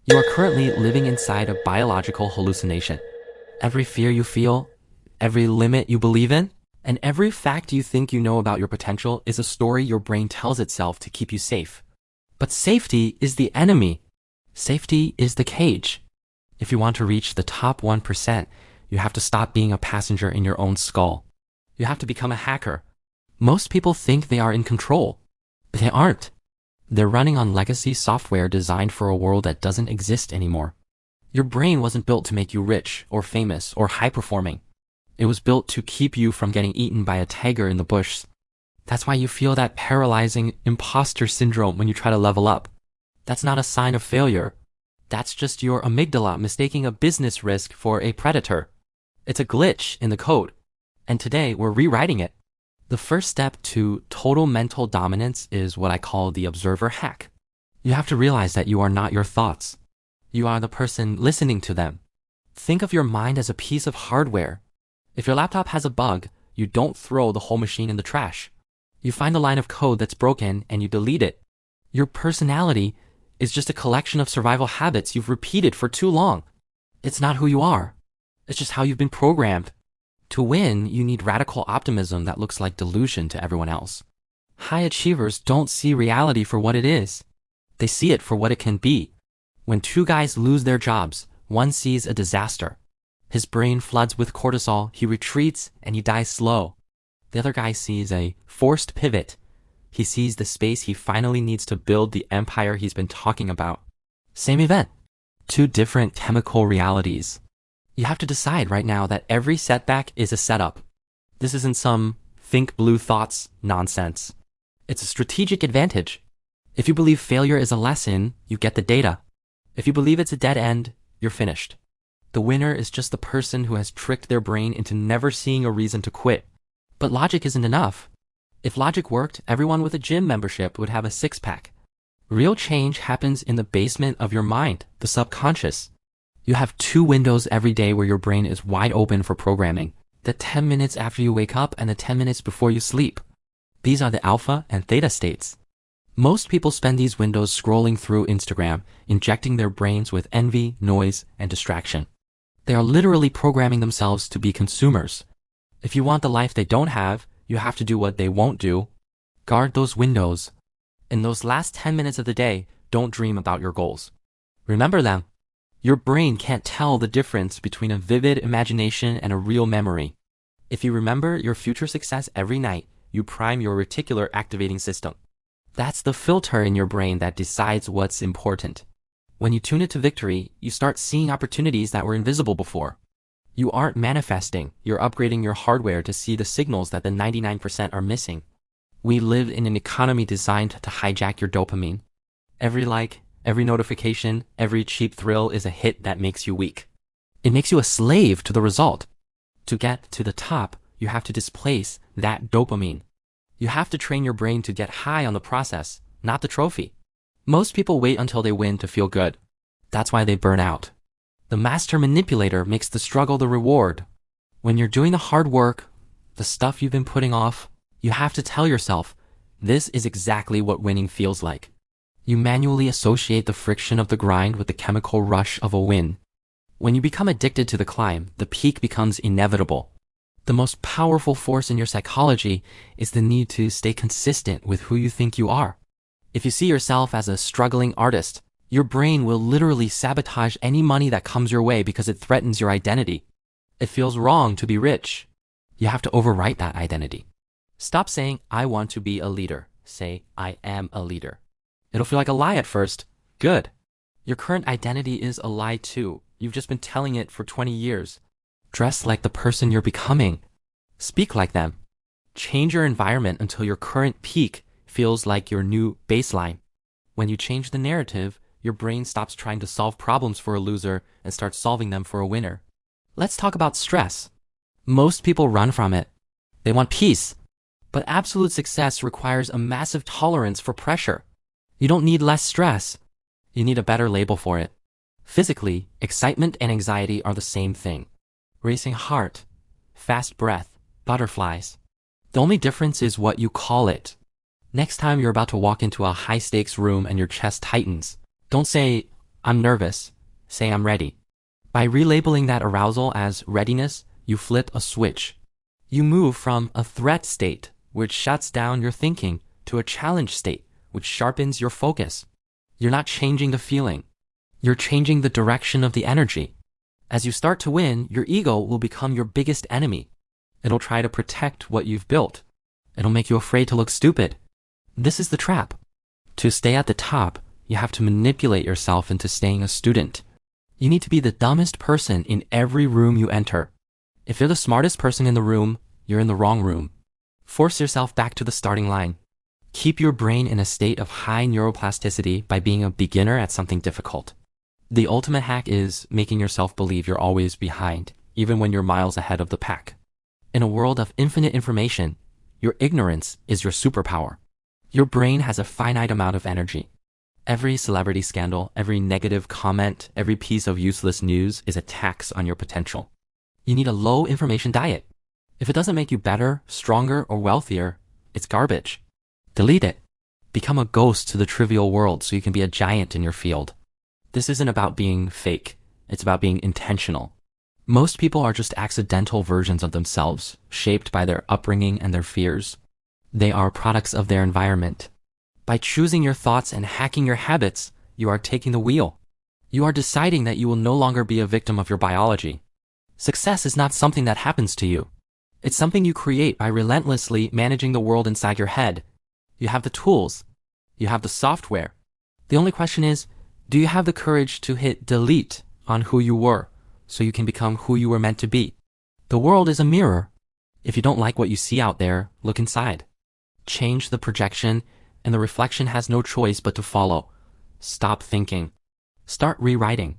You are currently living inside a biological hallucination. Every fear you feel, every limit you believe in, and every fact you think you know about your potential is a story your brain tells itself to keep you safe. But safety is the enemy. Safety is the cage. If you want to reach the top 1%, you have to stop being a passenger in your own skull. You have to become a hacker. Most people think they are in control, but they aren't. They're running on legacy software designed for a world that doesn't exist anymore. Your brain wasn't built to make you rich or famous or high-performing. It was built to keep you from getting eaten by a tiger in the bush. That's why you feel that paralyzing imposter syndrome when you try to level up. That's not a sign of failure. That's just your amygdala mistaking a business risk for a predator. It's a glitch in the code, and today we're rewriting it. The first step to total mental dominance is what I call the observer hack. You have to realize that you are not your thoughts. You are the person listening to them. Think of your mind as a piece of hardware. If your laptop has a bug, you don't throw the whole machine in the trash. You find a line of code that's broken and you delete it. Your personality is just a collection of survival habits you've repeated for too long. It's not who you are. It's just how you've been programmed. To win, you need radical optimism that looks like delusion to everyone else. High achievers don't see reality for what it is. They see it for what it can be. When two guys lose their jobs, one sees a disaster. His brain floods with cortisol, he retreats, and he dies slow. The other guy sees a forced pivot. He sees the space he finally needs to build the empire he's been talking about. Same event. Two different chemical realities. You have to decide right now that every setback is a setup. This isn't some think blue thoughts nonsense. It's a strategic advantage. If you believe failure is a lesson, you get the data. If you believe it's a dead end, you're finished. The winner is just the person who has tricked their brain into never seeing a reason to quit. But logic isn't enough. If logic worked, everyone with a gym membership would have a six-pack. Real change happens in the basement of your mind, the subconscious. You have two windows every day where your brain is wide open for programming. The 10 minutes after you wake up and the 10 minutes before you sleep. These are the alpha and theta states. Most people spend these windows scrolling through Instagram, injecting their brains with envy, noise, and distraction. They are literally programming themselves to be consumers. If you want the life they don't have, you have to do what they won't do. Guard those windows. In those last 10 minutes of the day, don't dream about your goals. Remember them. Your brain can't tell the difference between a vivid imagination and a real memory. If you remember your future success every night, you prime your reticular activating system. That's the filter in your brain that decides what's important. When you tune it to victory, you start seeing opportunities that were invisible before. You aren't manifesting, you're upgrading your hardware to see the signals that the 99% are missing. We live in an economy designed to hijack your dopamine. Every like, every notification, every cheap thrill is a hit that makes you weak. It makes you a slave to the result. To get to the top, you have to displace that dopamine. You have to train your brain to get high on the process, not the trophy. Most people wait until they win to feel good. That's why they burn out. The master manipulator makes the struggle the reward. When you're doing the hard work, the stuff you've been putting off, you have to tell yourself, this is exactly what winning feels like. You manually associate the friction of the grind with the chemical rush of a win. When you become addicted to the climb, the peak becomes inevitable. The most powerful force in your psychology is the need to stay consistent with who you think you are. If you see yourself as a struggling artist, your brain will literally sabotage any money that comes your way because it threatens your identity. It feels wrong to be rich. You have to overwrite that identity. Stop saying, I want to be a leader. Say, I am a leader. It'll feel like a lie at first. Good. Your current identity is a lie too. You've just been telling it for 20 years. Dress like the person you're becoming. Speak like them. Change your environment until your current peak feels like your new baseline. When you change the narrative, your brain stops trying to solve problems for a loser and starts solving them for a winner. Let's talk about stress. Most people run from it. They want peace. But absolute success requires a massive tolerance for pressure. You don't need less stress. You need a better label for it. Physically, excitement and anxiety are the same thing. Racing heart, fast breath, butterflies. The only difference is what you call it. Next time you're about to walk into a high-stakes room and your chest tightens, don't say, I'm nervous. Say I'm ready. By relabeling that arousal as readiness, you flip a switch. You move from a threat state, which shuts down your thinking, to a challenge state, which sharpens your focus. You're not changing the feeling. You're changing the direction of the energy. As you start to win, your ego will become your biggest enemy. It'll try to protect what you've built. It'll make you afraid to look stupid. This is the trap. To stay at the top, you have to manipulate yourself into staying a student. You need to be the dumbest person in every room you enter. If you're the smartest person in the room, you're in the wrong room. Force yourself back to the starting line. Keep your brain in a state of high neuroplasticity by being a beginner at something difficult. The ultimate hack is making yourself believe you're always behind, even when you're miles ahead of the pack. In a world of infinite information, your ignorance is your superpower. Your brain has a finite amount of energy. Every celebrity scandal, every negative comment, every piece of useless news is a tax on your potential. You need a low information diet. If it doesn't make you better, stronger, or wealthier, it's garbage. Delete it. Become a ghost to the trivial world so you can be a giant in your field. This isn't about being fake. It's about being intentional. Most people are just accidental versions of themselves, shaped by their upbringing and their fears. They are products of their environment. By choosing your thoughts and hacking your habits, you are taking the wheel. You are deciding that you will no longer be a victim of your biology. Success is not something that happens to you. It's something you create by relentlessly managing the world inside your head. You have the tools. You have the software. The only question is, do you have the courage to hit delete on who you were so you can become who you were meant to be? The world is a mirror. If you don't like what you see out there, look inside. Change the projection, and the reflection has no choice but to follow. Stop thinking. Start rewriting.